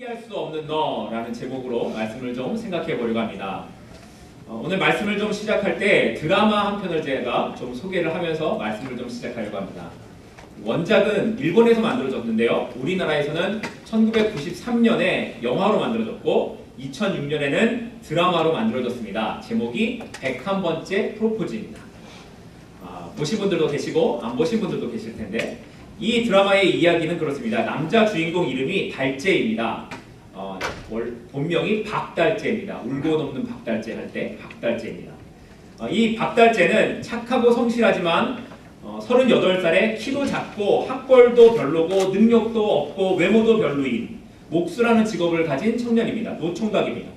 포기할 수 없는 너라는 제목으로 말씀을 좀 생각해 보려고 합니다. 오늘 말씀을 좀 시작할 때 드라마 한 편을 제가 좀 소개를 하면서 말씀을 좀 시작하려고 합니다. 원작은 일본에서 만들어졌는데요. 우리나라에서는 1993년에 영화로 만들어졌고 2006년에는 드라마로 만들어졌습니다. 제목이 101번째 프로포즈입니다. 보신 분들도 계시고 안 보신 분들도 계실 텐데 이 드라마의 이야기는 그렇습니다. 남자 주인공 이름이 달재입니다. 본명이 박달재입니다. 울고 넘는 박달재 할 때 박달재입니다. 이 박달재는 착하고 성실하지만 38살에 키도 작고 학벌도 별로고 능력도 없고 외모도 별로인 목수라는 직업을 가진 청년입니다. 노총각입니다.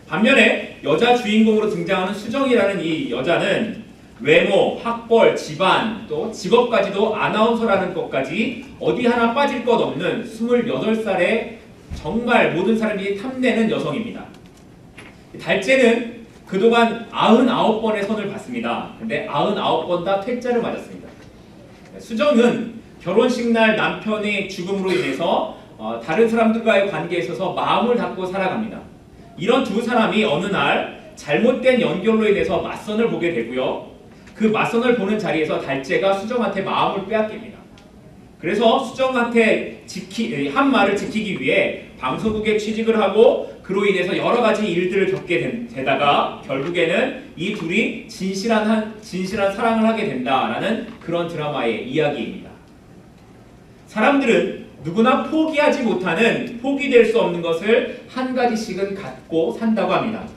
반면에 여자 주인공으로 등장하는 수정이라는 이 여자는 외모, 학벌, 집안, 또 직업까지도 아나운서라는 것까지 어디 하나 빠질 것 없는 28살의 정말 모든 사람이 탐내는 여성입니다. 달재는 그동안 99번의 선을 봤습니다. 근데 99번 다 퇴짜를 맞았습니다. 수정은 결혼식 날 남편의 죽음으로 인해서 다른 사람들과의 관계에 있어서 마음을 닫고 살아갑니다. 이런 두 사람이 어느 날 잘못된 연결로 인해서 맞선을 보게 되고요. 그 맞선을 보는 자리에서 달재가 수정한테 마음을 빼앗깁니다. 그래서 수정한테 한 말을 지키기 위해 방송국에 취직을 하고 그로 인해서 여러 가지 일들을 겪게 되다가 결국에는 이 둘이 진실한 사랑을 하게 된다라는 그런 드라마의 이야기입니다. 사람들은 누구나 포기하지 못하는 포기될 수 없는 것을 한 가지씩은 갖고 산다고 합니다.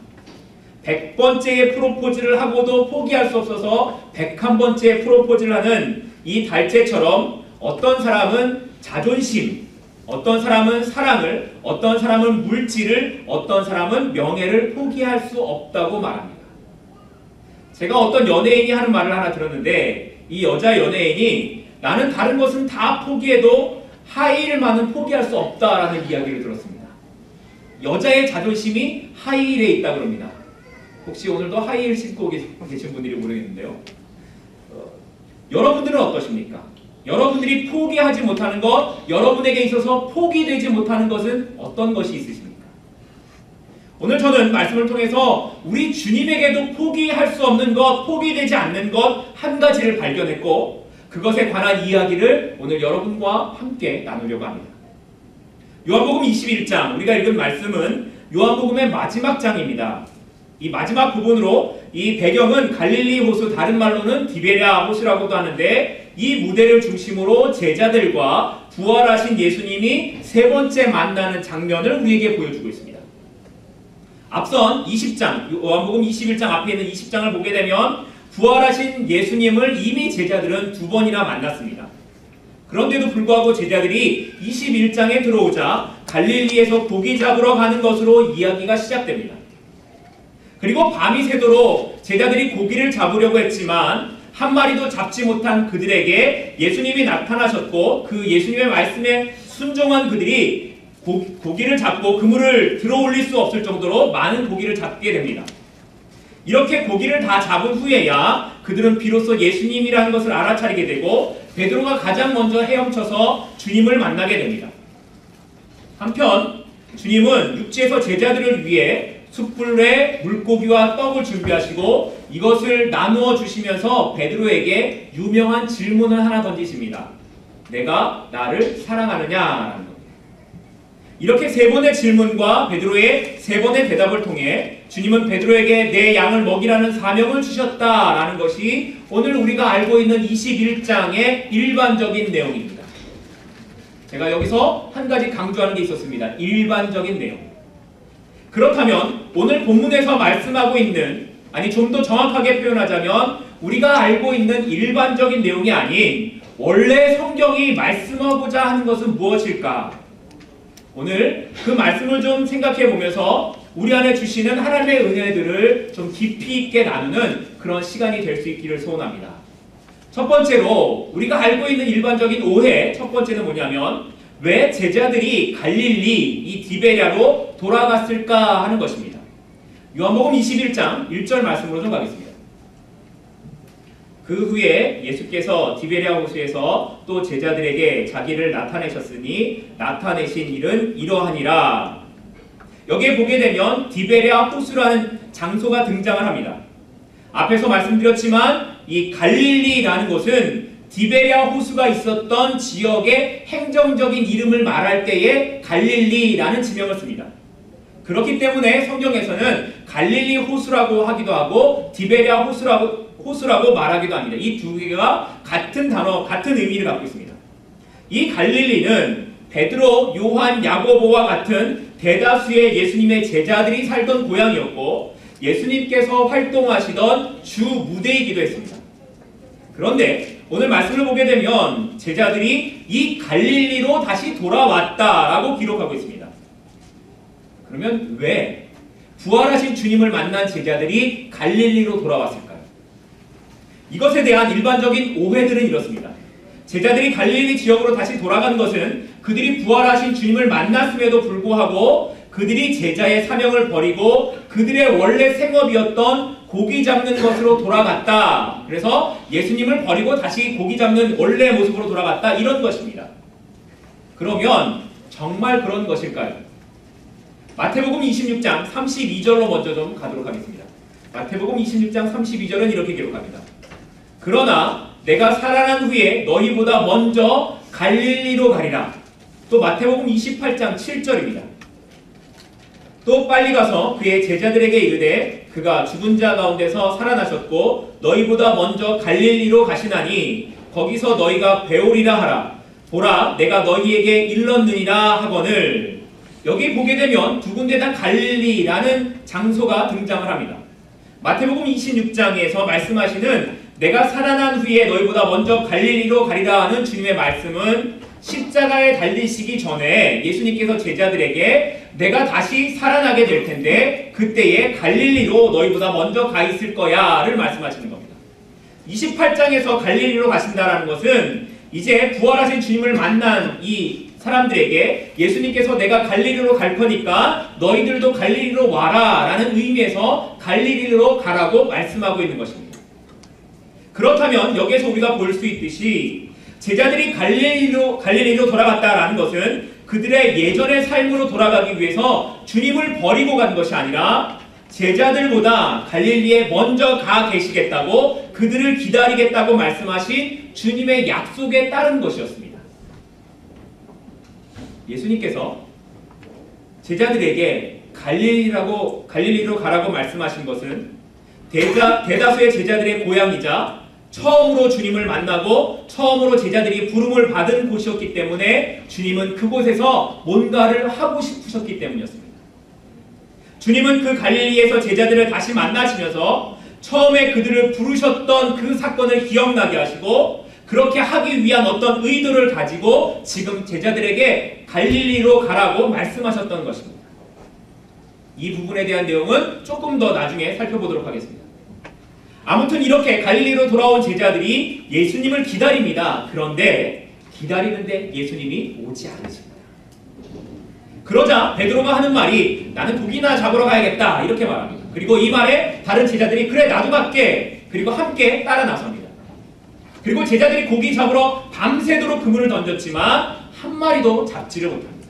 100번째의 프로포즈를 하고도 포기할 수 없어서 101번째 프로포즈를 하는 이 달재처럼 어떤 사람은 자존심, 어떤 사람은 사랑을, 어떤 사람은 물질을, 어떤 사람은 명예를 포기할 수 없다고 말합니다. 제가 어떤 연예인이 하는 말을 하나 들었는데 이 여자 연예인이 나는 다른 것은 다 포기해도 하이힐만은 포기할 수 없다라는 이야기를 들었습니다. 여자의 자존심이 하이힐에 있다고 합니다. 혹시 오늘도 하이힐 신고 계신 분들이 모르겠는데요. 여러분들은 어떠십니까? 여러분들이 포기하지 못하는 것, 여러분에게 있어서 포기되지 못하는 것은 어떤 것이 있으십니까? 오늘 저는 말씀을 통해서 우리 주님에게도 포기할 수 없는 것, 포기되지 않는 것 한 가지를 발견했고 그것에 관한 이야기를 오늘 여러분과 함께 나누려고 합니다. 요한복음 21장, 우리가 읽은 말씀은 요한복음의 마지막 장입니다. 이 마지막 부분으로 이 배경은 갈릴리 호수, 다른 말로는 디베랴 호수라고도 하는데 이 무대를 중심으로 제자들과 부활하신 예수님이 세 번째 만나는 장면을 우리에게 보여주고 있습니다. 앞선 20장, 요한복음 21장 앞에 있는 20장을 보게 되면 부활하신 예수님을 이미 제자들은 2번이나 만났습니다. 그런데도 불구하고 제자들이 21장에 들어오자 갈릴리에서 고기 잡으러 가는 것으로 이야기가 시작됩니다. 그리고 밤이 새도록 제자들이 고기를 잡으려고 했지만 한 마리도 잡지 못한 그들에게 예수님이 나타나셨고 그 예수님의 말씀에 순종한 그들이 고기를 잡고 그물을 들어올릴 수 없을 정도로 많은 고기를 잡게 됩니다. 이렇게 고기를 다 잡은 후에야 그들은 비로소 예수님이라는 것을 알아차리게 되고 베드로가 가장 먼저 헤엄쳐서 주님을 만나게 됩니다. 한편 주님은 육지에서 제자들을 위해 숯불에 물고기와 떡을 준비하시고 이것을 나누어 주시면서 베드로에게 유명한 질문을 하나 던지십니다. 내가 나를 사랑하느냐라는 겁니다. 이렇게 세 번의 질문과 베드로의 세 번의 대답을 통해 주님은 베드로에게 내 양을 먹이라는 사명을 주셨다라는 것이 오늘 우리가 알고 있는 21장의 일반적인 내용입니다. 제가 여기서 한 가지 강조하는 게 있었습니다. 일반적인 내용. 그렇다면 오늘 본문에서 말씀하고 있는, 아니 좀 더 정확하게 표현하자면 우리가 알고 있는 일반적인 내용이 아닌 원래 성경이 말씀하고자 하는 것은 무엇일까? 오늘 그 말씀을 좀 생각해 보면서 우리 안에 주시는 하나님의 은혜들을 좀 깊이 있게 나누는 그런 시간이 될 수 있기를 소원합니다. 첫 번째로 우리가 알고 있는 일반적인 오해, 첫 번째는 뭐냐면 왜 제자들이 갈릴리, 이 디베랴로 돌아갔을까 하는 것입니다. 요한복음 21장 1절 말씀으로 좀 가겠습니다. 그 후에 예수께서 디베랴 호수에서 또 제자들에게 자기를 나타내셨으니 나타내신 일은 이러하니라. 여기에 보게 되면 디베랴 호수라는 장소가 등장을 합니다. 앞에서 말씀드렸지만 이 갈릴리라는 곳은 디베랴 호수가 있었던 지역의 행정적인 이름을 말할 때에 갈릴리라는 지명을 씁니다. 그렇기 때문에 성경에서는 갈릴리 호수라고 하기도 하고 디베랴 호수라고 말하기도 합니다. 이 두 개가 같은 단어, 같은 의미를 갖고 있습니다. 이 갈릴리는 베드로, 요한, 야고보와 같은 대다수의 예수님의 제자들이 살던 고향이었고 예수님께서 활동하시던 주 무대이기도 했습니다. 그런데 오늘 말씀을 보게 되면 제자들이 이 갈릴리로 다시 돌아왔다라고 기록하고 있습니다. 그러면 왜 부활하신 주님을 만난 제자들이 갈릴리로 돌아왔을까요? 이것에 대한 일반적인 오해들은 이렇습니다. 제자들이 갈릴리 지역으로 다시 돌아간 것은 그들이 부활하신 주님을 만났음에도 불구하고 그들이 제자의 사명을 버리고 그들의 원래 생업이었던 고기 잡는 것으로 돌아갔다. 그래서 예수님을 버리고 다시 고기 잡는 원래 모습으로 돌아갔다. 이런 것입니다. 그러면 정말 그런 것일까요? 마태복음 26장 32절로 먼저 좀 가도록 하겠습니다. 마태복음 26장 32절은 이렇게 기록합니다. 그러나 내가 살아난 후에 너희보다 먼저 갈릴리로 가리라. 또 마태복음 28장 7절입니다. 또 빨리 가서 그의 제자들에게 이르되 그가 죽은 자 가운데서 살아나셨고 너희보다 먼저 갈릴리로 가시나니 거기서 너희가 배우리라 하라. 보라 내가 너희에게 일렀느니라 하거늘. 여기 보게 되면 두 군데 다 갈릴리라는 장소가 등장을 합니다. 마태복음 26장에서 말씀하시는 내가 살아난 후에 너희보다 먼저 갈릴리로 가리라 하는 주님의 말씀은 십자가에 달리시기 전에 예수님께서 제자들에게 내가 다시 살아나게 될 텐데 그때에 갈릴리로 너희보다 먼저 가 있을 거야를 말씀하시는 겁니다. 28장에서 갈릴리로 가신다라는 것은 이제 부활하신 주님을 만난 이 사람들에게 예수님께서 내가 갈릴리로 갈 거니까 너희들도 갈릴리로 와라 라는 의미에서 갈릴리로 가라고 말씀하고 있는 것입니다. 그렇다면 여기에서 우리가 볼 수 있듯이 제자들이 갈릴리로 돌아갔다라는 것은 그들의 예전의 삶으로 돌아가기 위해서 주님을 버리고 간 것이 아니라 제자들보다 갈릴리에 먼저 가 계시겠다고 그들을 기다리겠다고 말씀하신 주님의 약속에 따른 것이었습니다. 예수님께서 제자들에게 갈릴리로 가라고 말씀하신 것은 대다수의 제자들의 고향이자 처음으로 주님을 만나고 처음으로 제자들이 부름을 받은 곳이었기 때문에 주님은 그곳에서 뭔가를 하고 싶으셨기 때문이었습니다. 주님은 그 갈릴리에서 제자들을 다시 만나시면서 처음에 그들을 부르셨던 그 사건을 기억나게 하시고 그렇게 하기 위한 어떤 의도를 가지고 지금 제자들에게 갈릴리로 가라고 말씀하셨던 것입니다. 이 부분에 대한 내용은 조금 더 나중에 살펴보도록 하겠습니다. 아무튼 이렇게 갈릴리로 돌아온 제자들이 예수님을 기다립니다. 그런데 기다리는데 예수님이 오지 않으십니다. 그러자 베드로가 하는 말이 나는 고기나 잡으러 가야겠다 이렇게 말합니다. 그리고 이 말에 다른 제자들이 그래 나도 갈게 그리고 함께 따라 나섭니다. 그리고 제자들이 고기 잡으러 밤새도록 그물을 던졌지만 한 마리도 잡지를 못합니다.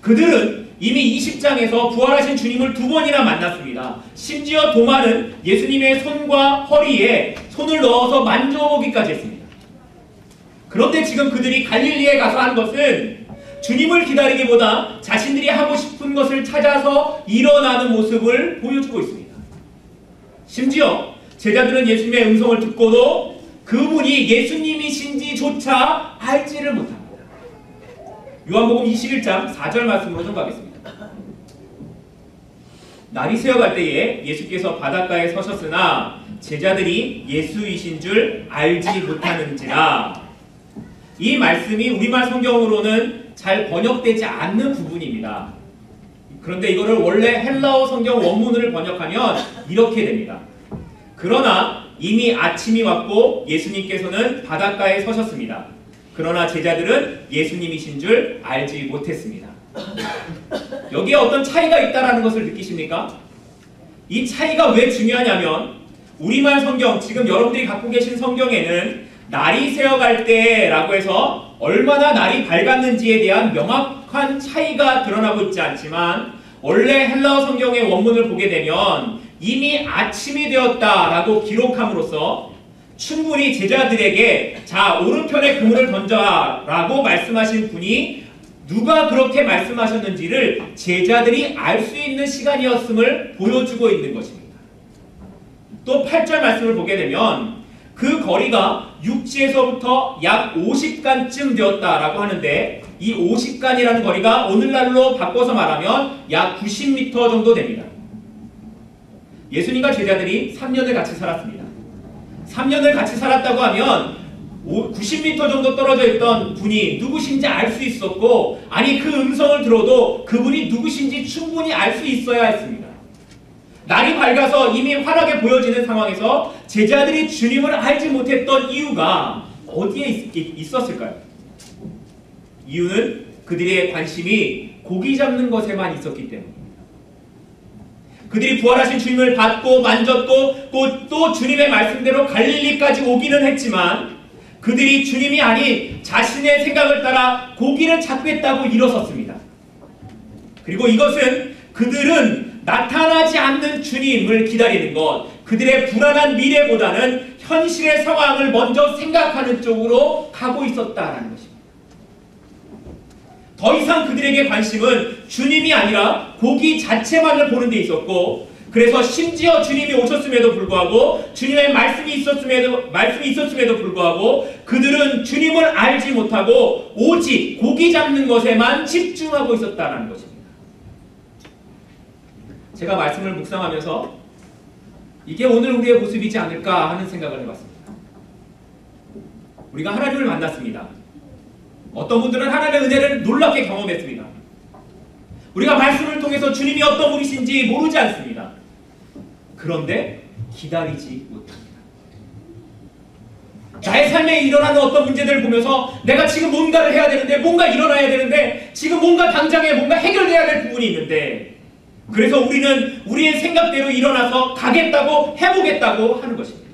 그들은 이미 20장에서 부활하신 주님을 두 번이나 만났습니다. 심지어 도마는 예수님의 손과 허리에 손을 넣어서 만져보기까지 했습니다. 그런데 지금 그들이 갈릴리에 가서 한 것은 주님을 기다리기보다 자신들이 하고 싶은 것을 찾아서 일어나는 모습을 보여주고 있습니다. 심지어 제자들은 예수님의 음성을 듣고도 그분이 예수님이신지조차 알지를 못합니다. 요한복음 21장 4절 말씀으로 좀 가겠습니다. 날이 새어갈 때에 예수께서 바닷가에 서셨으나 제자들이 예수이신 줄 알지 못하는지라. 이 말씀이 우리말 성경으로는 잘 번역되지 않는 부분입니다. 그런데 이거를 원래 헬라어 성경 원문을 번역하면 이렇게 됩니다. 그러나 이미 아침이 왔고 예수님께서는 바닷가에 서셨습니다. 그러나 제자들은 예수님이신 줄 알지 못했습니다. 여기에 어떤 차이가 있다는 것을 느끼십니까? 이 차이가 왜 중요하냐면 우리말 성경, 지금 여러분들이 갖고 계신 성경에는 날이 새어갈 때라고 해서 얼마나 날이 밝았는지에 대한 명확한 차이가 드러나고 있지 않지만 원래 헬라어 성경의 원문을 보게 되면 이미 아침이 되었다라고 기록함으로써 충분히 제자들에게 자, 오른편에 그물을 던져라 라고 말씀하신 분이 누가 그렇게 말씀하셨는지를 제자들이 알 수 있는 시간이었음을 보여주고 있는 것입니다. 또 8절 말씀을 보게 되면 그 거리가 육지에서부터 약 50간쯤 되었다라고 하는데 이 50간이라는 거리가 오늘날로 바꿔서 말하면 약 90m 정도 됩니다. 예수님과 제자들이 3년을 같이 살았습니다. 3년을 같이 살았다고 하면 90m 정도 떨어져 있던 분이 누구신지 알 수 있었고, 아니 그 음성을 들어도 그분이 누구신지 충분히 알 수 있어야 했습니다. 날이 밝아서 이미 환하게 보여지는 상황에서 제자들이 주님을 알지 못했던 이유가 어디에 있었을까요? 이유는 그들의 관심이 고기 잡는 것에만 있었기 때문입니다. 그들이 부활하신 주님을 받고 만졌고 또 주님의 말씀대로 갈릴리까지 오기는 했지만 그들이 주님이 아닌 자신의 생각을 따라 고기를 잡겠다고 일어섰습니다. 그리고 이것은 그들은 나타나지 않는 주님을 기다리는 것, 그들의 불안한 미래보다는 현실의 상황을 먼저 생각하는 쪽으로 가고 있었다라는 것입니다. 더 이상 그들에게 관심은 주님이 아니라 고기 자체만을 보는 데 있었고, 그래서 심지어 주님이 오셨음에도 불구하고 주님의 말씀이 있었음에도 불구하고 그들은 주님을 알지 못하고 오직 고기 잡는 것에만 집중하고 있었다는 것입니다. 제가 말씀을 묵상하면서 이게 오늘 우리의 모습이지 않을까 하는 생각을 해봤습니다. 우리가 하나님을 만났습니다. 어떤 분들은 하나님의 은혜를 놀랍게 경험했습니다. 우리가 말씀을 통해서 주님이 어떤 분이신지 모르지 않습니다. 그런데 기다리지 못합니다. 나의 삶에 일어나는 어떤 문제들을 보면서 내가 지금 뭔가를 해야 되는데, 뭔가 일어나야 되는데, 지금 뭔가 당장에 뭔가 해결돼야 될 부분이 있는데, 그래서 우리는 우리의 생각대로 일어나서 가겠다고 해보겠다고 하는 것입니다.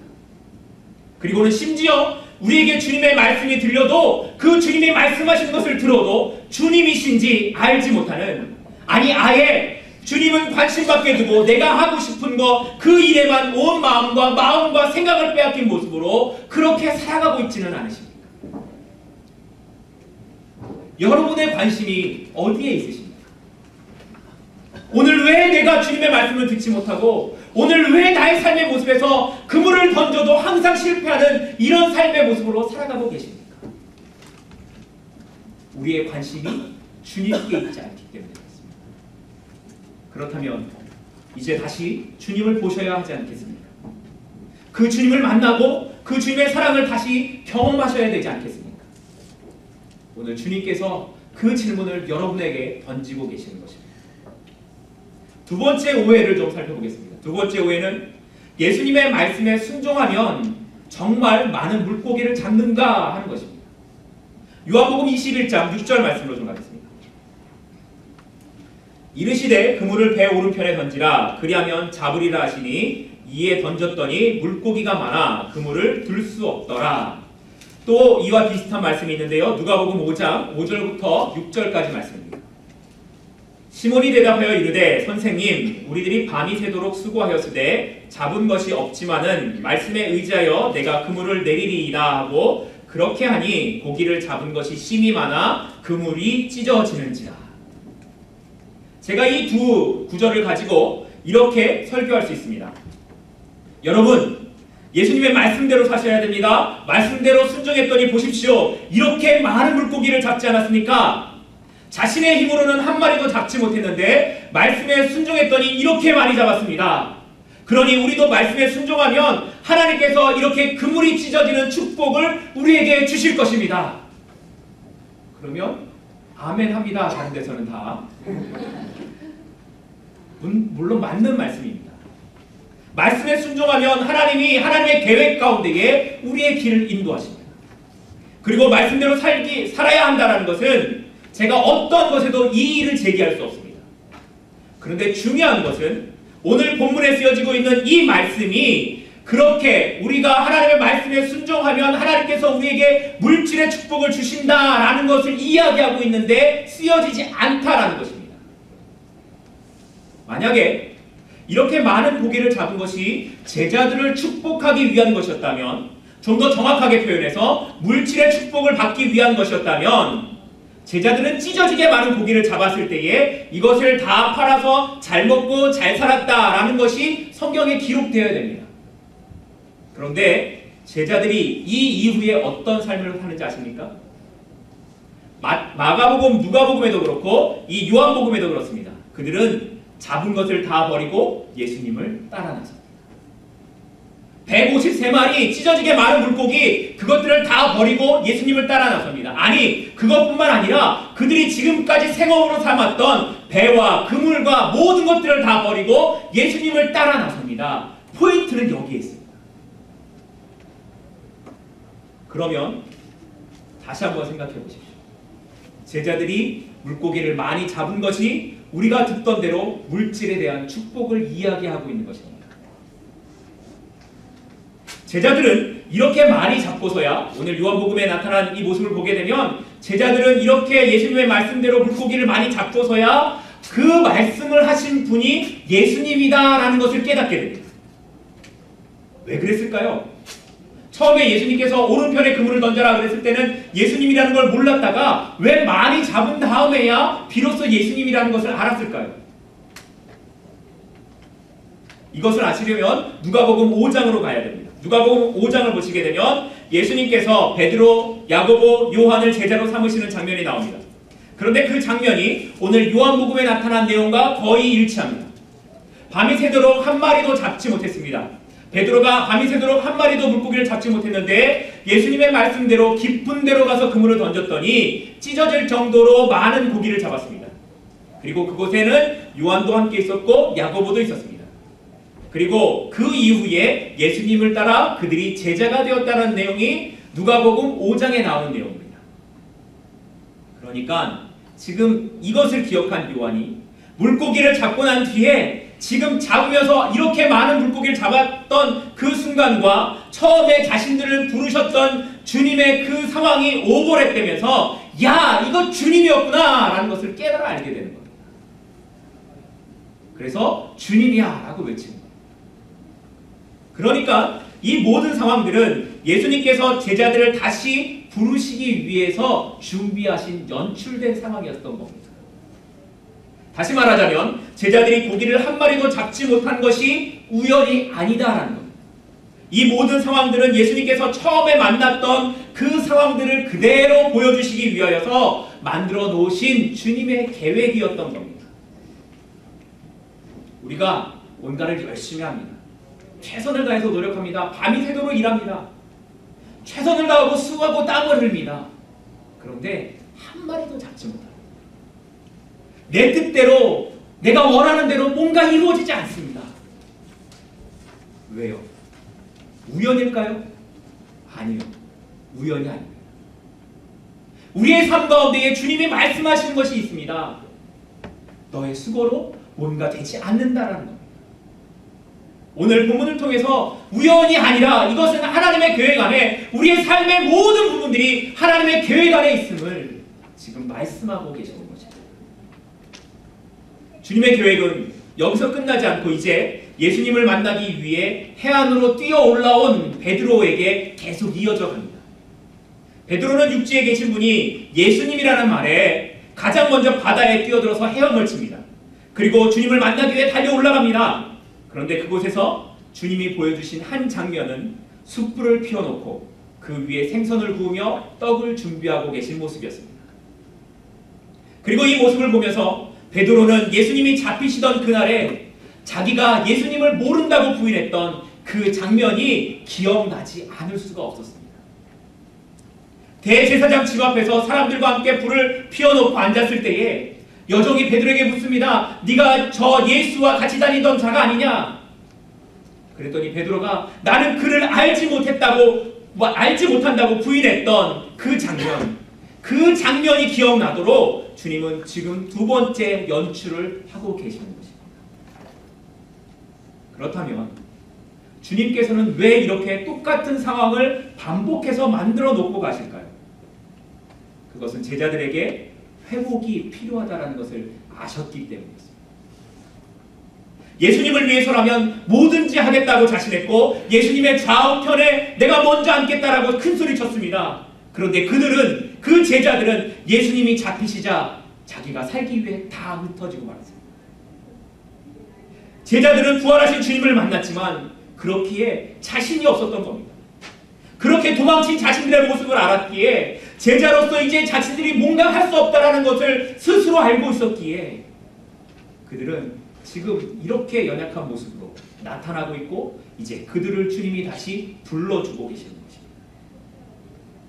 그리고는 심지어 우리에게 주님의 말씀이 들려도 그 주님이 말씀하신 것을 들어도 주님이신지 알지 못하는, 아니 아예 주님은 관심 밖에 두고 내가 하고 싶은 거 그 일에만 온 마음과 생각을 빼앗긴 모습으로 그렇게 살아가고 있지는 않으십니까? 여러분의 관심이 어디에 있으십니까? 오늘 왜 내가 주님의 말씀을 듣지 못하고, 오늘 왜 나의 삶의 모습에서 그물을 던져도 항상 실패하는 이런 삶의 모습으로 살아가고 계십니까? 우리의 관심이 주님께 있지 않기 때문에 그렇습니다. 그렇다면 이제 다시 주님을 보셔야 하지 않겠습니까? 그 주님을 만나고 그 주님의 사랑을 다시 경험하셔야 되지 않겠습니까? 오늘 주님께서 그 질문을 여러분에게 던지고 계시는 것입니다. 두 번째 오해를 좀 살펴보겠습니다. 두 번째 오해는 예수님의 말씀에 순종하면 정말 많은 물고기를 잡는가 하는 것입니다. 요한복음 21장 6절 말씀으로 좀 가겠습니다. 이르시되 그물을 배 오른편에 던지라, 그리하면 잡으리라 하시니 이에 던졌더니 물고기가 많아 그물을 들 수 없더라. 또 이와 비슷한 말씀이 있는데요. 누가복음 5장 5절부터 6절까지 말씀입니다. 시몬이 대답하여 이르되 선생님, 우리들이 밤이 새도록 수고하였으되 잡은 것이 없지만은 말씀에 의지하여 내가 그물을 내리리이다 하고 그렇게 하니 고기를 잡은 것이 심히 많아 그물이 찢어지는지라. 제가 이 두 구절을 가지고 이렇게 설교할 수 있습니다. 여러분, 예수님의 말씀대로 사셔야 됩니다. 말씀대로 순종했더니 보십시오. 이렇게 많은 물고기를 잡지 않았습니까? 자신의 힘으로는 한 마리도 잡지 못했는데 말씀에 순종했더니 이렇게 많이 잡았습니다. 그러니 우리도 말씀에 순종하면 하나님께서 이렇게 그물이 찢어지는 축복을 우리에게 주실 것입니다. 그러면 아멘 합니다. 다른 데서는 다. 물론 맞는 말씀입니다. 말씀에 순종하면 하나님이 하나님의 계획 가운데에 우리의 길을 인도하십니다. 그리고 말씀대로 살아야 한다는 것은 제가 어떤 것에도 이의를 제기할 수 없습니다. 그런데 중요한 것은 오늘 본문에 쓰여지고 있는 이 말씀이 그렇게 우리가 하나님의 말씀에 순종하면 하나님께서 우리에게 물질의 축복을 주신다라는 것을 이야기하고 있는데 쓰여지지 않다라는 것입니다. 만약에 이렇게 많은 고기를 잡은 것이 제자들을 축복하기 위한 것이었다면, 좀 더 정확하게 표현해서 물질의 축복을 받기 위한 것이었다면, 제자들은 찢어지게 많은 고기를 잡았을 때에 이것을 다 팔아서 잘 먹고 잘 살았다라는 것이 성경에 기록되어야 됩니다. 그런데 제자들이 이 이후에 어떤 삶을 사는지 아십니까? 마가복음, 누가복음에도 그렇고 이 요한복음에도 그렇습니다. 그들은 잡은 것을 다 버리고 예수님을 따라 나섭니다. 153마리 찢어지게 많은 물고기, 그것들을 다 버리고 예수님을 따라 나섭니다. 아니, 그것뿐만 아니라 그들이 지금까지 생업으로 삼았던 배와 그물과 모든 것들을 다 버리고 예수님을 따라 나섭니다. 포인트는 여기에 있습니다. 그러면 다시 한번 생각해 보십시오. 제자들이 물고기를 많이 잡은 것이 우리가 듣던 대로 물질에 대한 축복을 이야기하고 있는 것입니다. 제자들은 이렇게 많이 잡고서야, 오늘 요한복음에 나타난 이 모습을 보게 되면 제자들은 이렇게 예수님의 말씀대로 물고기를 많이 잡고서야 그 말씀을 하신 분이 예수님이다라는 것을 깨닫게 됩니다. 왜 그랬을까요? 처음에 예수님께서 오른편에 그물을 던져라 그랬을 때는 예수님이라는 걸 몰랐다가 왜 많이 잡은 다음에야 비로소 예수님이라는 것을 알았을까요? 이것을 아시려면 누가복음 5장으로 가야 됩니다. 누가복음 5장을 보시게 되면 예수님께서 베드로, 야고보, 요한을 제자로 삼으시는 장면이 나옵니다. 그런데 그 장면이 오늘 요한복음에 나타난 내용과 거의 일치합니다. 밤이 새도록 한 마리도 잡지 못했습니다. 베드로가 밤이 새도록 한 마리도 물고기를 잡지 못했는데 예수님의 말씀대로 깊은 데로 가서 그물을 던졌더니 찢어질 정도로 많은 고기를 잡았습니다. 그리고 그곳에는 요한도 함께 있었고 야고보도 있었습니다. 그리고 그 이후에 예수님을 따라 그들이 제자가 되었다는 내용이 누가복음 5장에 나오는 내용입니다. 그러니까 지금 이것을 기억한 요한이 물고기를 잡고 난 뒤에 지금 잡으면서 이렇게 많은 물고기를 잡았던 그 순간과 처음에 자신들을 부르셨던 주님의 그 상황이 오버랩되면서 야, 이거 주님이었구나 라는 것을 깨달아 알게 되는 겁니다. 그래서 주님이야 라고 외치는 거예요. 그러니까 이 모든 상황들은 예수님께서 제자들을 다시 부르시기 위해서 준비하신 연출된 상황이었던 겁니다. 다시 말하자면 제자들이 고기를 한 마리도 잡지 못한 것이 우연이 아니다라는 겁니다. 이 모든 상황들은 예수님께서 처음에 만났던 그 상황들을 그대로 보여주시기 위하여서 만들어 놓으신 주님의 계획이었던 겁니다. 우리가 뭔가를 열심히 합니다. 최선을 다해서 노력합니다. 밤이 새도록 일합니다. 최선을 다하고 수고하고 땀을 흘립니다. 그런데 한 마리도 잡지 못합니다. 내 뜻대로 내가 원하는 대로 뭔가 이루어지지 않습니다. 왜요? 우연일까요? 아니요. 우연이 아닙니다. 우리의 삶 가운데에 주님이 말씀하시는 것이 있습니다. 너의 수고로 뭔가 되지 않는다라는 겁니다. 오늘 본문을 통해서 우연이 아니라 이것은 하나님의 계획 안에 우리의 삶의 모든 부분들이 하나님의 계획 안에 있음을 지금 말씀하고 계시는 것입니다. 주님의 계획은 여기서 끝나지 않고 이제 예수님을 만나기 위해 해안으로 뛰어 올라온 베드로에게 계속 이어져 갑니다. 베드로는 육지에 계신 분이 예수님이라는 말에 가장 먼저 바다에 뛰어들어서 헤엄을 칩니다. 그리고 주님을 만나기 위해 달려 올라갑니다. 그런데 그곳에서 주님이 보여주신 한 장면은 숯불을 피워놓고 그 위에 생선을 구우며 떡을 준비하고 계신 모습이었습니다. 그리고 이 모습을 보면서 베드로는 예수님이 잡히시던 그날에 자기가 예수님을 모른다고 부인했던 그 장면이 기억나지 않을 수가 없었습니다. 대제사장 집 앞에서 사람들과 함께 불을 피워놓고 앉았을 때에 여종이 베드로에게 묻습니다. 네가 저 예수와 같이 다니던 자가 아니냐? 그랬더니 베드로가 나는 그를 알지 못한다고 부인했던 그 장면이 기억나도록 주님은 지금 두 번째 연출을 하고 계시는 것입니다. 그렇다면 주님께서는 왜 이렇게 똑같은 상황을 반복해서 만들어 놓고 가실까요? 그것은 제자들에게 회복이 필요하다는 것을 아셨기 때문이었습니다. 예수님을 위해서라면 뭐든지 하겠다고 자신했고 예수님의 좌우편에 내가 먼저 앉겠다라고 큰 소리 쳤습니다. 그런데 그 제자들은 예수님이 잡히시자 자기가 살기 위해 다 흩어지고 말았습니다. 제자들은 부활하신 주님을 만났지만 그렇기에 자신이 없었던 겁니다. 그렇게 도망친 자신들의 모습을 알았기에 제자로서 이제 자신들이 뭔가 할 수 없다라는 것을 스스로 알고 있었기에 그들은 지금 이렇게 연약한 모습으로 나타나고 있고 이제 그들을 주님이 다시 불러주고 계시는 것입니다.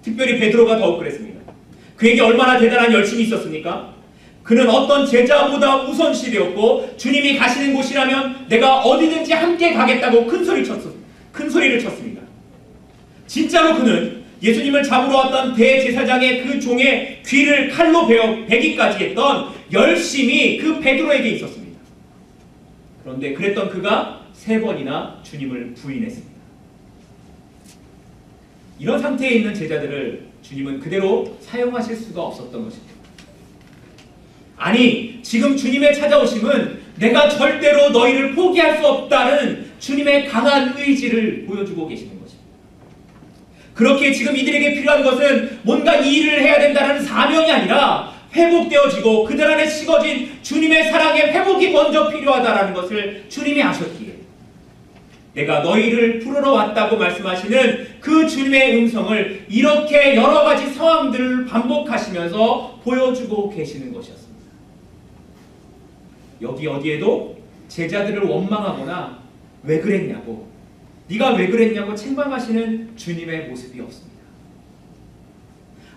특별히 베드로가 더욱 그랬습니다. 그에게 얼마나 대단한 열심이 있었습니까? 그는 어떤 제자보다 우선시되었고 주님이 가시는 곳이라면 내가 어디든지 함께 가겠다고 큰 소리를 쳤습니다. 진짜로 그는 예수님을 잡으러 왔던 대제사장의 그 종의 귀를 칼로 베기까지 했던 열심이 그 베드로에게 있었습니다. 그런데 그랬던 그가 3번이나 주님을 부인했습니다. 이런 상태에 있는 제자들을 주님은 그대로 사용하실 수가 없었던 것입니다. 아니, 지금 주님의 찾아오심은 내가 절대로 너희를 포기할 수 없다는 주님의 강한 의지를 보여주고 계시는 것입니다. 그렇게 지금 이들에게 필요한 것은 뭔가 이 일을 해야 된다는 사명이 아니라 회복되어지고 그들 안에 식어진 주님의 사랑의 회복이 먼저 필요하다는 것을 주님이 아셨기에 내가 너희를 부르러 왔다고 말씀하시는 그 주님의 음성을 이렇게 여러 가지 상황들을 반복하시면서 보여주고 계시는 것이었습니다. 여기 어디에도 제자들을 원망하거나 왜 그랬냐고 네가 왜 그랬냐고 책망하시는 주님의 모습이 없습니다.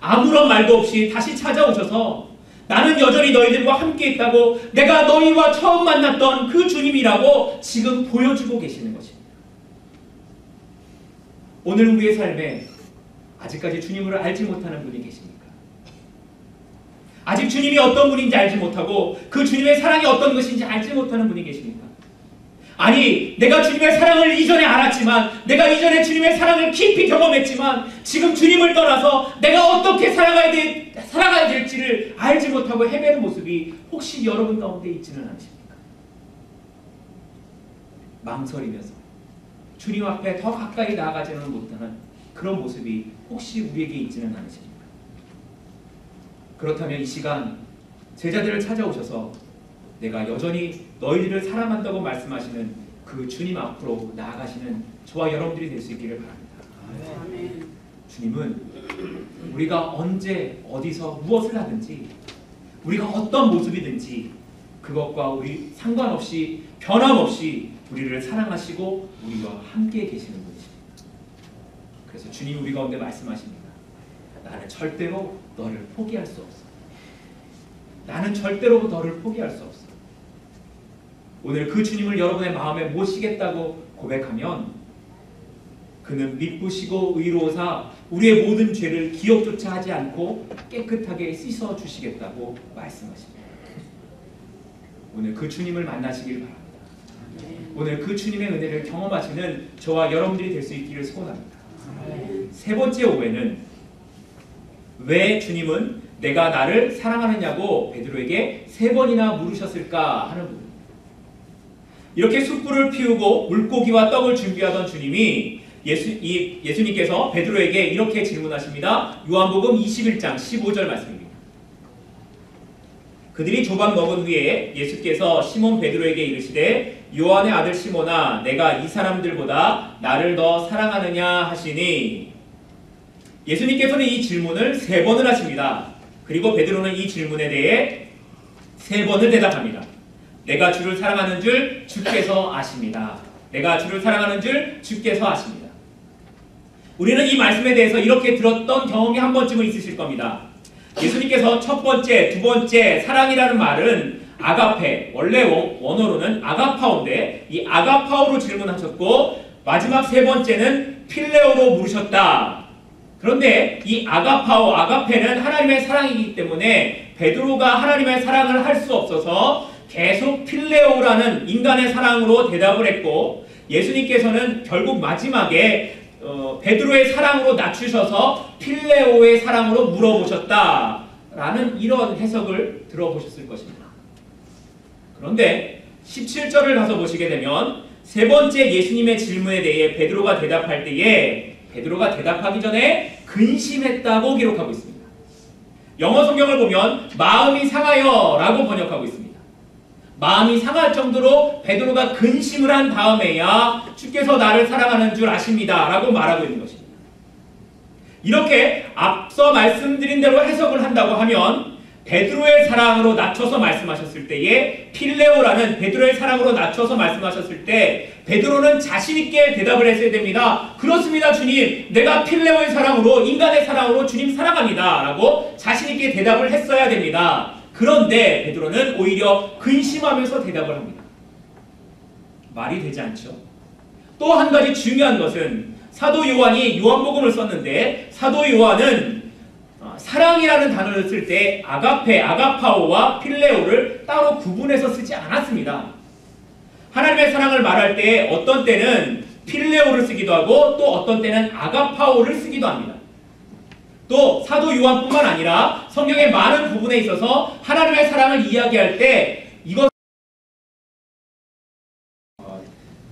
아무런 말도 없이 다시 찾아오셔서 나는 여전히 너희들과 함께 있다고 내가 너희와 처음 만났던 그 주님이라고 지금 보여주고 계시는 것입니다. 오늘 우리의 삶에 아직까지 주님을 알지 못하는 분이 계십니까? 아직 주님이 어떤 분인지 알지 못하고 그 주님의 사랑이 어떤 것인지 알지 못하는 분이 계십니까? 아니, 내가 주님의 사랑을 이전에 알았지만 내가 이전에 주님의 사랑을 깊이 경험했지만 지금 주님을 떠나서 내가 어떻게 살아가야 될지를 알지 못하고 헤매는 모습이 혹시 여러분 가운데 있지는 않으십니까? 망설이면서 주님 앞에 더 가까이 나아가지는 못하는 그런 모습이 혹시 우리에게 있지는 않으십니까? 그렇다면 이 시간 제자들을 찾아오셔서 내가 여전히 너희들을 사랑한다고 말씀하시는 그 주님 앞으로 나아가시는 저와 여러분들이 될 수 있기를 바랍니다. 아멘. 주님은 우리가 언제 어디서 무엇을 하든지 우리가 어떤 모습이든지 그것과 우리 상관없이 변함없이 우리를 사랑하시고 우리와 함께 계시는 분이십니다. 그래서 주님 우리 가운데 말씀하십니다. 나는 절대로 너를 포기할 수 없어. 나는 절대로 너를 포기할 수 없어. 오늘 그 주님을 여러분의 마음에 모시겠다고 고백하면 그는 미쁘시고 의로우사 우리의 모든 죄를 기억조차 하지 않고 깨끗하게 씻어주시겠다고 말씀하십니다. 오늘 그 주님을 만나시길 바랍니다. 오늘 그 주님의 은혜를 경험하시는 저와 여러분들이 될 수 있기를 소원합니다. 3번째 오해는 왜 주님은 내가 나를 사랑하느냐고 베드로에게 3번이나 물으셨을까 하는 부분. 이렇게 숯불을 피우고 물고기와 떡을 준비하던 주님이 예수님께서 베드로에게 이렇게 질문하십니다. 요한복음 21장 15절 말씀입니다. 그들이 조각 먹은 후에 예수께서 시몬 베드로에게 이르시되 요한의 아들 시몬아 내가 이 사람들보다 나를 더 사랑하느냐 하시니 예수님께서는 이 질문을 3번을 하십니다. 그리고 베드로는 이 질문에 대해 3번을 대답합니다. 내가 주를 사랑하는 줄 주께서 아십니다. 내가 주를 사랑하는 줄 주께서 아십니다. 우리는 이 말씀에 대해서 이렇게 들었던 경험이 한 번쯤은 있으실 겁니다. 예수님께서 첫 번째, 두 번째 사랑이라는 말은 아가페, 원래 원어로는 아가파오인데 이 아가파오로 질문하셨고 마지막 3번째는 필레오로 물으셨다. 그런데 이 아가파오, 아가페는 하나님의 사랑이기 때문에 베드로가 하나님의 사랑을 할 수 없어서 계속 필레오라는 인간의 사랑으로 대답을 했고 예수님께서는 결국 마지막에 베드로의 사랑으로 낮추셔서 필레오의 사랑으로 물어보셨다라는 이런 해석을 들어보셨을 것입니다. 그런데 17절을 가서 보시게 되면 세 번째 예수님의 질문에 대해 베드로가 대답할 때에 베드로가 대답하기 전에 근심했다고 기록하고 있습니다. 영어 성경을 보면 마음이 상하여 라고 번역하고 있습니다. 마음이 상할 정도로 베드로가 근심을 한 다음에야 주께서 나를 사랑하는 줄 아십니다 라고 말하고 있는 것입니다. 이렇게 앞서 말씀드린 대로 해석을 한다고 하면 베드로의 사랑으로 낮춰서 말씀하셨을 때에 필레오라는 베드로의 사랑으로 낮춰서 말씀하셨을 때 베드로는 자신있게 대답을 했어야 됩니다. 그렇습니다 주님, 내가 필레오의 사랑으로 인간의 사랑으로 주님 사랑합니다 라고 자신있게 대답을 했어야 됩니다. 그런데 베드로는 오히려 근심하면서 대답을 합니다. 말이 되지 않죠. 또 한 가지 중요한 것은 사도 요한이 요한복음을 썼는데 사도 요한은 사랑이라는 단어를 쓸 때 아가페, 아가파오와 필레오를 따로 구분해서 쓰지 않았습니다. 하나님의 사랑을 말할 때 어떤 때는 필레오를 쓰기도 하고 또 어떤 때는 아가파오를 쓰기도 합니다. 또 사도 요한뿐만 아니라 성경의 많은 부분에 있어서 하나님의 사랑을 이야기할 때 이것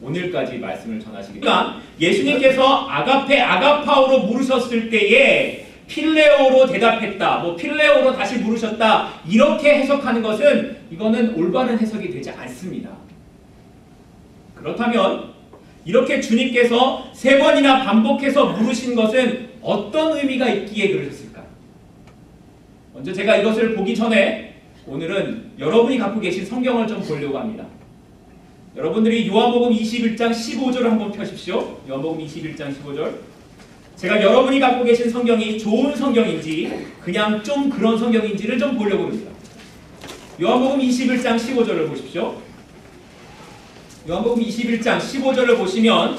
오늘까지 말씀을 전하시기 그러니까 예수님께서 아가페, 아가파오로 물으셨을 때에 필레오로 대답했다, 필레오로 다시 물으셨다 이렇게 해석하는 것은 이거는 올바른 해석이 되지 않습니다. 그렇다면 이렇게 주님께서 세 번이나 반복해서 물으신 것은 어떤 의미가 있기에 그러셨을까? 먼저 제가 이것을 보기 전에 오늘은 여러분이 갖고 계신 성경을 좀 보려고 합니다. 여러분들이 요한복음 21장 15절을 한번 펴십시오. 요한복음 21장 15절. 제가 여러분이 갖고 계신 성경이 좋은 성경인지 그냥 좀 그런 성경인지를 좀 보려고 합니다. 요한복음 21장 15절을 보십시오. 요한복음 21장 15절을 보시면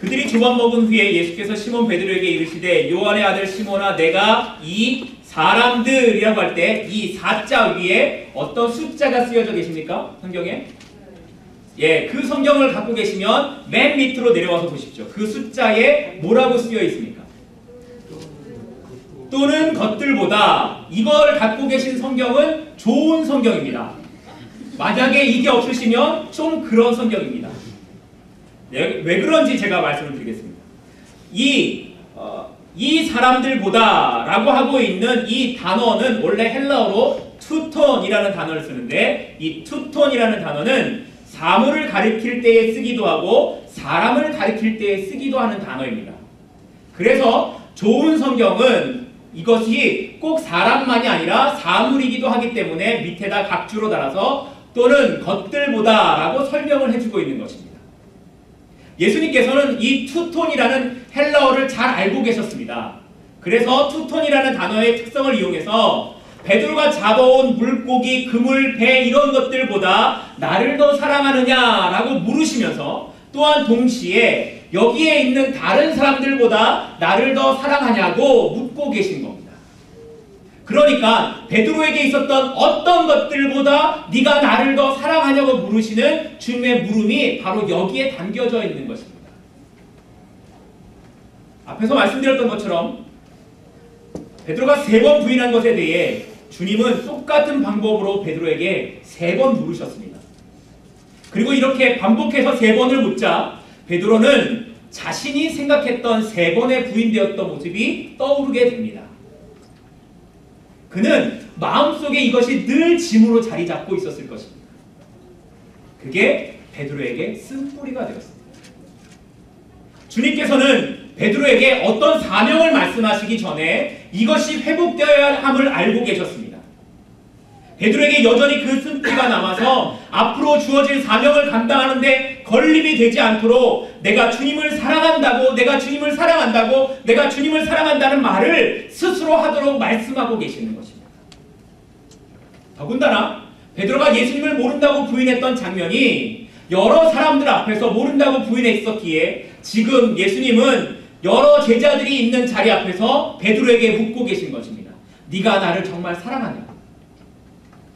그들이 두 번 먹은 후에 예수께서 시몬 베드로에게 이르시되 요한의 아들 시몬아 내가 이 사람들이라고 할 때 이 사자 위에 어떤 숫자가 쓰여져 계십니까? 성경에? 예, 그 성경을 갖고 계시면 맨 밑으로 내려와서 보십시오. 그 숫자에 뭐라고 쓰여 있습니까? 또는 것들보다. 이걸 갖고 계신 성경은 좋은 성경입니다. 만약에 이게 없으시면 좀 그런 성경입니다. 왜 그런지 제가 말씀을 드리겠습니다. 이 사람들보다 라고 하고 있는 이 단어는 원래 헬라어로 투톤이라는 단어를 쓰는데 이 투톤이라는 단어는 사물을 가리킬 때에 쓰기도 하고 사람을 가리킬 때에 쓰기도 하는 단어입니다. 그래서 좋은 성경은 이것이 꼭 사람만이 아니라 사물이기도 하기 때문에 밑에다 각주로 달아서 또는 것들보다 라고 설명을 해주고 있는 것입니다. 예수님께서는 이 투톤이라는 헬라어를 잘 알고 계셨습니다. 그래서 투톤이라는 단어의 특성을 이용해서 베드로가 잡아온 물고기, 그물, 배 이런 것들보다 나를 더 사랑하느냐라고 물으시면서 또한 동시에 여기에 있는 다른 사람들보다 나를 더 사랑하냐고 묻고 계신 겁니다. 그러니까 베드로에게 있었던 어떤 것들보다 네가 나를 더 사랑하냐고 물으시는 주님의 물음이 바로 여기에 담겨져 있는 것입니다. 앞에서 말씀드렸던 것처럼 베드로가 3번 부인한 것에 대해 주님은 똑같은 방법으로 베드로에게 3번 물으셨습니다. 그리고 이렇게 반복해서 3번을 묻자 베드로는 자신이 생각했던 3번의 부인되었던 모습이 떠오르게 됩니다. 그는 마음속에 이것이 늘 짐으로 자리 잡고 있었을 것입니다. 그게 베드로에게 쓴뿌리가 되었습니다. 주님께서는 베드로에게 어떤 사명을 말씀하시기 전에 이것이 회복되어야 함을 알고 계셨습니다. 베드로에게 여전히 그 쓴뿌리가 남아서 앞으로 주어질 사명을 감당하는데 걸림이 되지 않도록 내가 주님을 사랑한다고, 내가 주님을 사랑한다고, 내가 주님을 사랑한다는 말을 스스로 하도록 말씀하고 계시는 것입니다. 더군다나 베드로가 예수님을 모른다고 부인했던 장면이 여러 사람들 앞에서 모른다고 부인했었기에 지금 예수님은 여러 제자들이 있는 자리 앞에서 베드로에게 묻고 계신 것입니다. 네가 나를 정말 사랑하냐?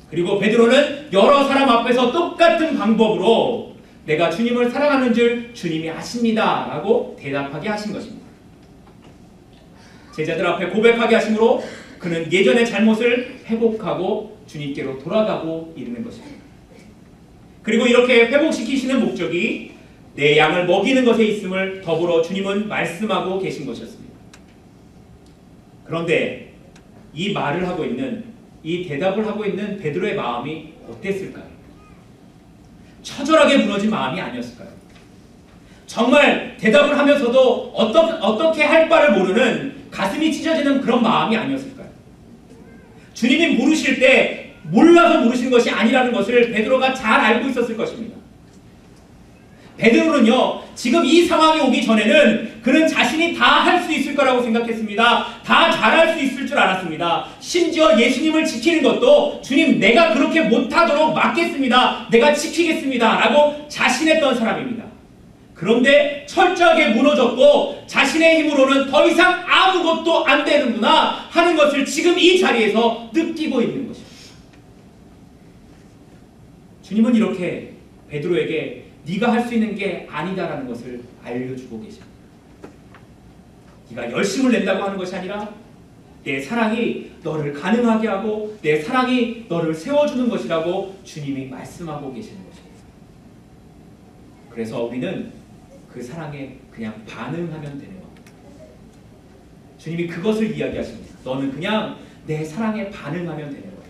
그리고 베드로는 여러 사람 앞에서 똑같은 방법으로 내가 주님을 사랑하는 줄 주님이 아십니다 라고 대답하게 하신 것입니다. 제자들 앞에 고백하게 하심으로 그는 예전의 잘못을 회복하고 주님께로 돌아가고 있는 것입니다. 그리고 이렇게 회복시키시는 목적이 내 양을 먹이는 것에 있음을 더불어 주님은 말씀하고 계신 것이었습니다. 그런데 이 말을 하고 있는, 이 대답을 하고 있는 베드로의 마음이 어땠을까요? 처절하게 무너진 마음이 아니었을까요? 정말 대답을 하면서도 어떻게 할 바를 모르는 가슴이 찢어지는 그런 마음이 아니었을까요? 주님이 물으실 때 몰라서 물으신 것이 아니라는 것을 베드로가 잘 알고 있었을 것입니다. 베드로는요, 지금 이 상황이 오기 전에는 그는 자신이 다 할 수 있을 거라고 생각했습니다. 다 잘할 수 있을 줄 알았습니다. 심지어 예수님을 지키는 것도 주님, 내가 그렇게 못하도록 막겠습니다. 내가 지키겠습니다. 라고 자신했던 사람입니다. 그런데 철저하게 무너졌고 자신의 힘으로는 더 이상 아무것도 안 되는구나 하는 것을 지금 이 자리에서 느끼고 있는 것입니다. 주님은 이렇게 베드로에게 네가 할 수 있는 게 아니다라는 것을 알려주고 계십니다. 네가 열심을 낸다고 하는 것이 아니라 내 사랑이 너를 가능하게 하고 내 사랑이 너를 세워주는 것이라고 주님이 말씀하고 계시는 것입니다. 그래서 우리는 그 사랑에 그냥 반응하면 되는 겁니다. 주님이 그것을 이야기하십니다. 너는 그냥 내 사랑에 반응하면 되는 거야.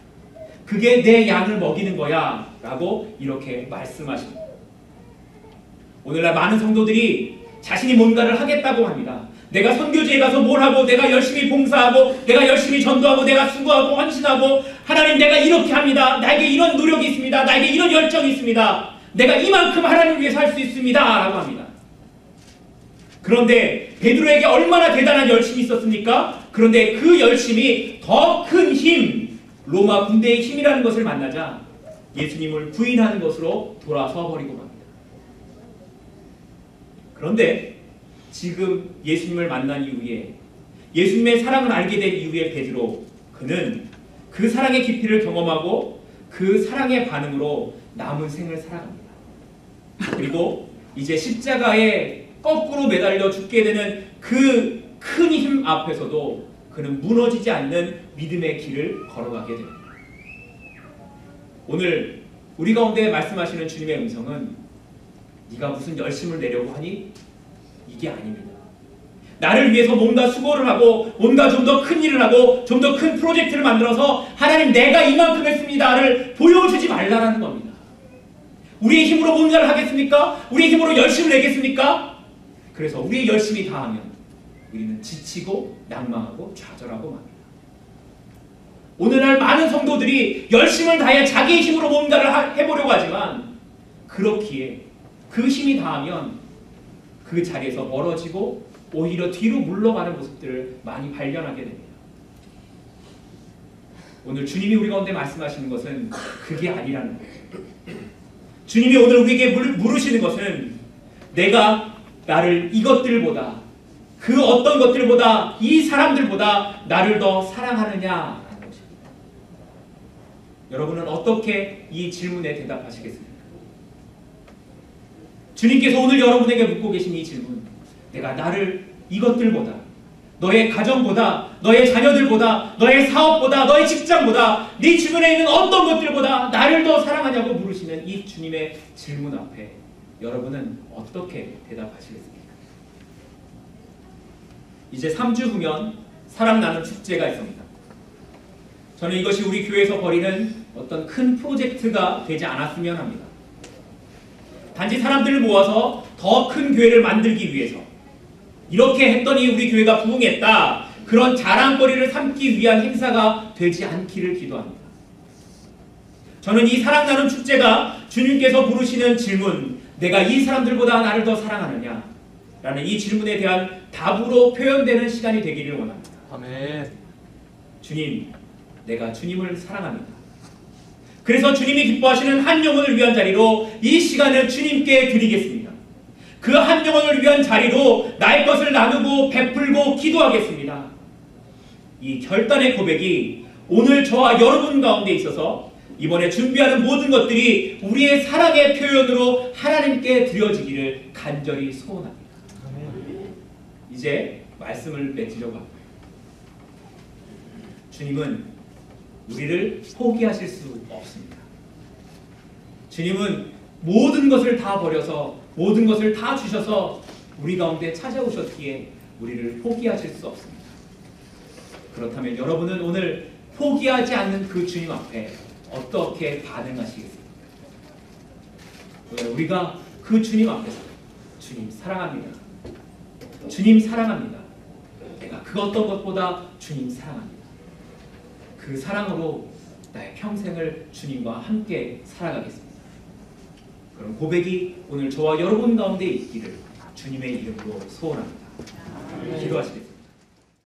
그게 내 양을 먹이는 거야 라고 이렇게 말씀하십니다. 오늘날 많은 성도들이 자신이 뭔가를 하겠다고 합니다. 내가 선교지에 가서 뭘 하고 내가 열심히 봉사하고 내가 열심히 전도하고 내가 수고하고 헌신하고 하나님 내가 이렇게 합니다. 나에게 이런 노력이 있습니다. 나에게 이런 열정이 있습니다. 내가 이만큼 하나님을 위해서 할 수 있습니다 라고 합니다. 그런데 베드로에게 얼마나 대단한 열심이 있었습니까? 그런데 그 열심이 더 큰 힘, 로마 군대의 힘이라는 것을 만나자 예수님을 부인하는 것으로 돌아서 버리고 맙니다. 그런데 지금 예수님을 만난 이후에 예수님의 사랑을 알게 된 이후에 베드로, 그는 그 사랑의 깊이를 경험하고 그 사랑의 반응으로 남은 생을 살아갑니다. 그리고 이제 십자가에 거꾸로 매달려 죽게 되는 그 큰 힘 앞에서도 그는 무너지지 않는 믿음의 길을 걸어가게 됩니다. 오늘 우리 가운데 말씀하시는 주님의 음성은 네가 무슨 열심을 내려고 하니? 이게 아닙니다. 나를 위해서 뭔가 수고를 하고 뭔가 좀 더 큰 일을 하고 좀 더 큰 프로젝트를 만들어서 하나님 내가 이만큼 했습니다를 보여주지 말라라는 겁니다. 우리의 힘으로 뭔가를 하겠습니까? 우리의 힘으로 열심을 내겠습니까? 그래서 우리의 열심이 다하면 우리는 지치고 낭망하고 좌절하고 맙니다. 오늘날 많은 성도들이 열심을 다해 자기의 힘으로 뭔가를 해보려고 하지만 그렇기에 그 힘이 다하면 그 자리에서 멀어지고 오히려 뒤로 물러가는 모습들을 많이 발견하게 됩니다. 오늘 주님이 우리 가운데 말씀하시는 것은 그게 아니라는 거예요. 주님이 오늘 우리에게 물으시는 것은 내가 나를 이것들보다 그 어떤 것들보다 이 사람들보다 나를 더 사랑하느냐라는 것입니다. 여러분은 어떻게 이 질문에 대답하시겠습니까? 주님께서 오늘 여러분에게 묻고 계신 이 질문, 내가 나를 이것들보다, 너의 가정보다, 너의 자녀들보다, 너의 사업보다, 너의 직장보다, 네 주변에 있는 어떤 것들보다 나를 더 사랑하냐고 물으시는 이 주님의 질문 앞에 여러분은 어떻게 대답하시겠습니까? 이제 3주 후면 사랑 나눔 축제가 있습니다. 저는 이것이 우리 교회에서 벌이는 어떤 큰 프로젝트가 되지 않았으면 합니다. 단지 사람들을 모아서 더 큰 교회를 만들기 위해서 이렇게 했더니 우리 교회가 부흥했다, 그런 자랑거리를 삼기 위한 행사가 되지 않기를 기도합니다. 저는 이 사랑 나눔 축제가 주님께서 물으시는 질문, 내가 이 사람들보다 나를 더 사랑하느냐 라는 이 질문에 대한 답으로 표현되는 시간이 되기를 원합니다. 아멘. 주님, 내가 주님을 사랑합니다. 그래서 주님이 기뻐하시는 한 영혼을 위한 자리로 이 시간을 주님께 드리겠습니다. 그 한 영혼을 위한 자리로 나의 것을 나누고 베풀고 기도하겠습니다. 이 결단의 고백이 오늘 저와 여러분 가운데 있어서 이번에 준비하는 모든 것들이 우리의 사랑의 표현으로 하나님께 드려지기를 간절히 소원합니다. 이제 말씀을 맺으려고 합니다. 주님은 우리를 포기하실 수 없습니다. 주님은 모든 것을 다 버려서 모든 것을 다 주셔서 우리 가운데 찾아오셨기에 우리를 포기하실 수 없습니다. 그렇다면 여러분은 오늘 포기하지 않는 그 주님 앞에 어떻게 반응하시겠습니까? 우리가 그 주님 앞에서 주님 사랑합니다. 주님 사랑합니다. 내가 그 어떤 것보다 주님 사랑합니다. 그 사랑으로 나의 평생을 주님과 함께 살아가겠습니다. 그런 고백이 오늘 저와 여러분 가운데 있기를 주님의 이름으로 소원합니다. 기도하시겠습니다.